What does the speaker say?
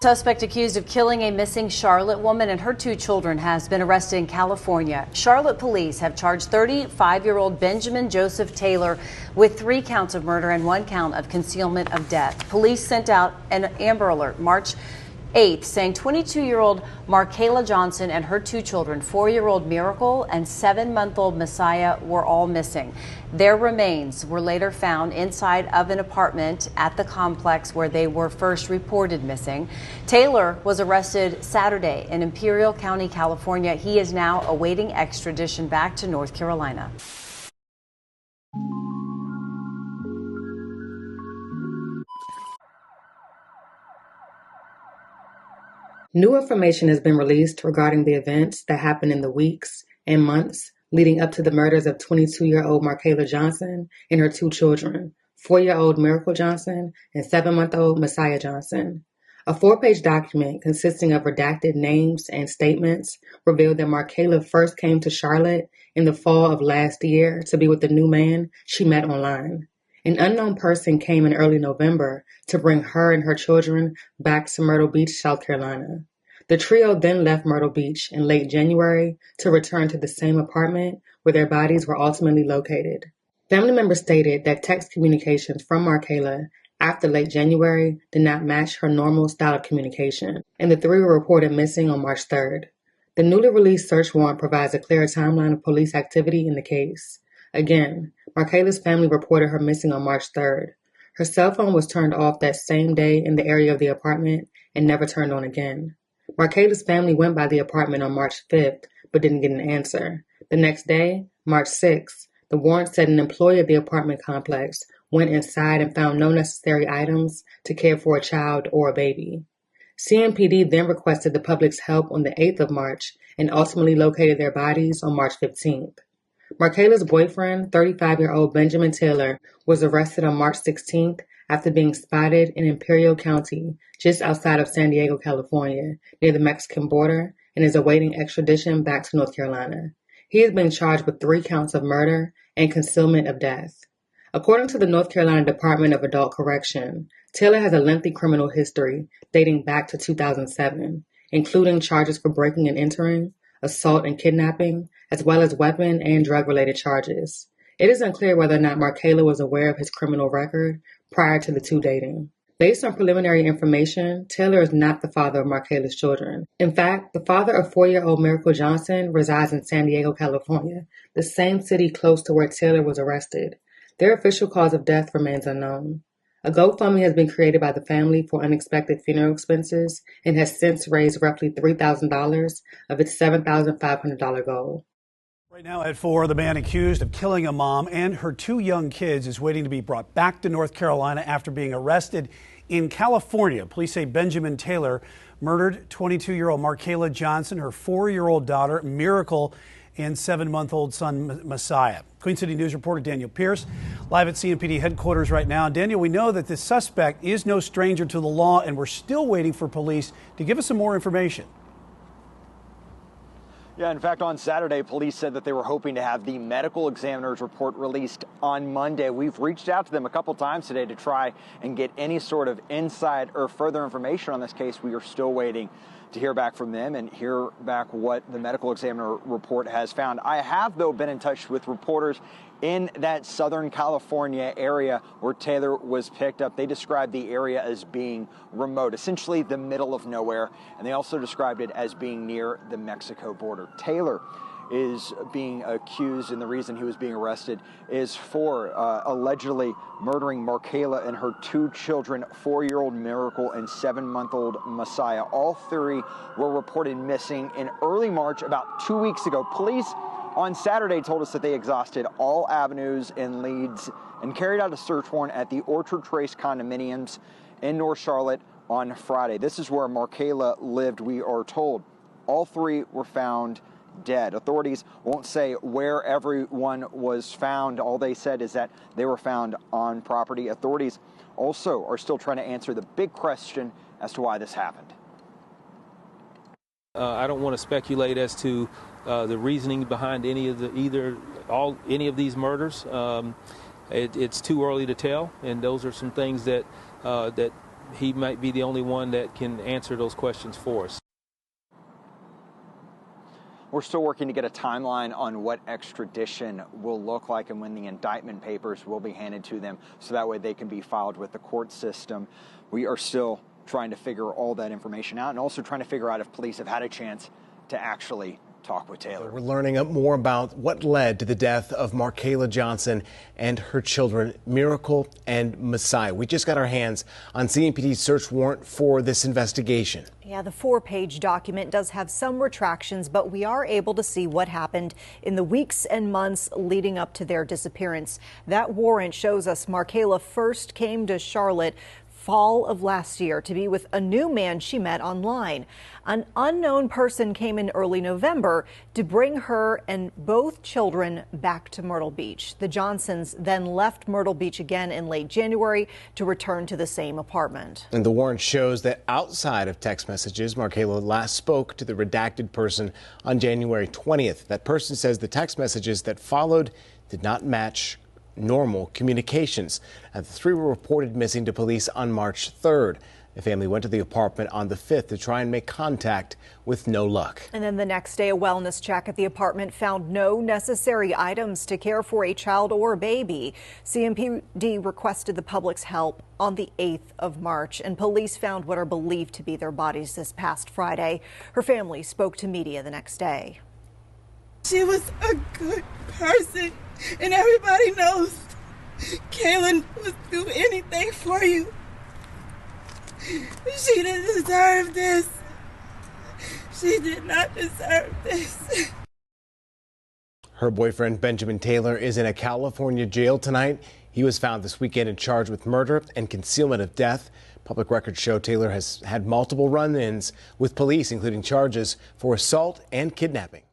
Suspect accused of killing a missing Charlotte woman and her 2 children has been arrested in California. Charlotte police have charged 35-year-old Benjamin Joseph Taylor with 3 counts of murder and 1 count of concealment of death. Police sent out an Amber Alert March 8th saying 22-year-old Markayla Johnson and her 2 children, 4-year-old Miracle and 7-month-old Messiah, were all missing. Their remains were later found inside of an apartment at the complex where they were first reported missing. Taylor was arrested Saturday in Imperial County, California. He is now awaiting extradition back to North Carolina. New information has been released regarding the events that happened in the weeks and months leading up to the murders of 22-year-old Markayla Johnson and her 2 children, 4-year-old Miracle Johnson and 7-month-old Messiah Johnson. A 4-page document consisting of redacted names and statements revealed that Markayla first came to Charlotte in the fall of last year to be with the new man she met online. An unknown person came in early November to bring her and her children back to Myrtle Beach, South Carolina. The trio then left Myrtle Beach in late January to return to the same apartment where their bodies were ultimately located. Family members stated that text communications from Markayla after late January did not match her normal style of communication, and the 3 were reported missing on March 3rd. The newly released search warrant provides a clear timeline of police activity in the case. Again, Markayla's family reported her missing on March 3rd. Her cell phone was turned off that same day in the area of the apartment and never turned on again. Markayla's family went by the apartment on March 5th but didn't get an answer. The next day, March 6th, the warrant said an employee of the apartment complex went inside and found no necessary items to care for a child or a baby. CMPD then requested the public's help on the 8th of March and ultimately located their bodies on March 15th. Markayla's boyfriend, 35-year-old Benjamin Taylor, was arrested on March 16th after being spotted in Imperial County, just outside of San Diego, California, near the Mexican border, and is awaiting extradition back to North Carolina. He is being charged with 3 counts of murder and concealment of death. According to the North Carolina Department of Adult Correction, Taylor has a lengthy criminal history dating back to 2007, including charges for breaking and entering, assault and kidnapping, as well as weapon and drug-related charges. It is unclear whether or not Markayla was aware of his criminal record prior to the 2 dating. Based on preliminary information, Taylor is not the father of Markayla's children. In fact, the father of 4-year-old Miracle Johnson resides in San Diego, California, the same city close to where Taylor was arrested. Their official cause of death remains unknown. A GoFundMe has been created by the family for unexpected funeral expenses and has since raised roughly $3,000 of its $7,500 goal. Right now at 4, the man accused of killing a mom and her 2 young kids is waiting to be brought back to North Carolina after being arrested in California. Police say Benjamin Taylor murdered 22-year-old Markayla Johnson, her 4-year-old daughter, Miracle, and 7-month-old son, Messiah. Queen City News reporter Daniel Pierce live at CMPD headquarters right now. Daniel, we know that this suspect is no stranger to the law, and we're still waiting for police to give us some more information. Yeah, in fact, on Saturday, police said that they were hoping to have the medical examiner's report released on Monday. We've reached out to them a couple times today to try and get any sort of insight or further information on this case. We are still waiting to hear back from them and hear back what the medical examiner report has found. I have, though, been in touch with reporters in that Southern California area where Taylor was picked up. They described the area as being remote, essentially the middle of nowhere, and they also described it as being near the Mexico border. Taylor is being accused, and the reason he was being arrested is for allegedly murdering Markayla and her 2 children, 4-year-old Miracle and 7-month-old Messiah. All 3 were reported missing in early March, about 2 weeks ago. Police on Saturday told us that they exhausted all avenues and leads and carried out a search warrant at the Orchard Trace condominiums in North Charlotte on Friday. This is where Markayla lived, we are told. All 3 were found dead. Authorities won't say where everyone was found. All they said is that they were found on property. Authorities also are still trying to answer the big question as to why this happened. I don't want to speculate as to the reasoning behind any of these murders. It's too early to tell, and those are some things that he might be the only one that can answer those questions for us. We're still working to get a timeline on what extradition will look like and when the indictment papers will be handed to them, so that way they can be filed with the court system. We are still trying to figure all that information out, and also trying to figure out if police have had a chance to actually talk with Taylor. We're learning more about what led to the death of Markayla Johnson and her children, Miracle and Messiah. We just got our hands on CMPD's search warrant for this investigation. Yeah, the 4-page document does have some retractions, but we are able to see what happened in the weeks and months leading up to their disappearance. That warrant shows us Markayla first came to Charlotte fall of last year to be with a new man she met online. An unknown person came in early November to bring her and both children back to Myrtle Beach. The Johnsons then left Myrtle Beach again in late January to return to the same apartment. And the warrant shows that outside of text messages, Markayla last spoke to the redacted person on January 20th. That person says the text messages that followed did not match normal communications. The three were reported missing to police on March 3rd. The family went to the apartment on the 5th to try and make contact with no luck. And then the next day, a wellness check at the apartment found no necessary items to care for a child or baby. CMPD requested the public's help on the 8th of March, and police found what are believed to be their bodies this past Friday. Her family spoke to media the next day. She was a good person, and everybody knows Kaylin would do anything for you. She didn't deserve this. She did not deserve this. Her boyfriend, Benjamin Taylor, is in a California jail tonight. He was found this weekend and charged with murder and concealment of death. Public records show Taylor has had multiple run-ins with police, including charges for assault and kidnapping.